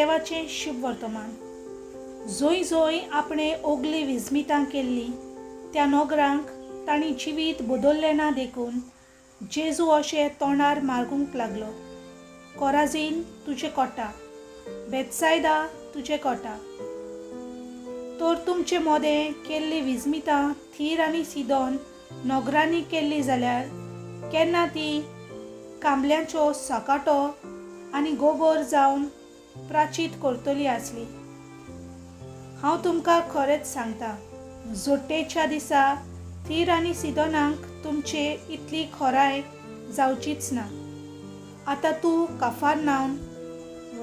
देवाचें शुभ वर्तमान. जोय जोय आपणे ओगली विस्मितां केल्ली त्या नोगरांक तांणी जिवीत बदल्लें ना देखून जेजू अशें तोंडार मारगूंक लागलो. कोराझीन तुजें कोटा, बेतसायदा तुजें कोटा. तर तुमचे मोदें केल्ली विस्मितां थीर आनी सिदोन नोगरांनी केल्ली जाल्यार केन्ना ती कांबल्यांचो सकाटो आनी गोबर जावन प्राचीत करतली आसली. हांव तुमकां खरेंच सांगता, जोडटेच्या दिसा थीर आनी सिदोनाक तुमचे इतली खोराय जावचीच ना. आतां तूं कफरनाहूम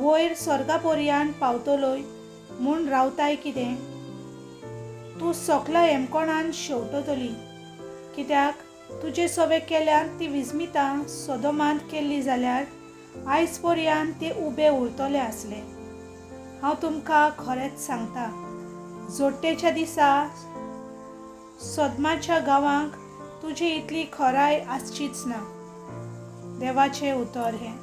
वयर स्वर्गा पर्यंत पावतलोय म्हूण रावताय कितें? तूं सगळ्या हेमकोणान शेवटतली, कित्याक तुजे सवे केल्ल्यान ती विस्मितां सोदोमांत केल्ली जाल्यार आयज पर्यंत ते उबे उरतले आसले. हांव तुमकां खरेंच सांगता, जोडटेच्या दिसा सोदमाच्या गांवांक तुजी इतली खोराय आसचीच ना. देवाचें उतर हें.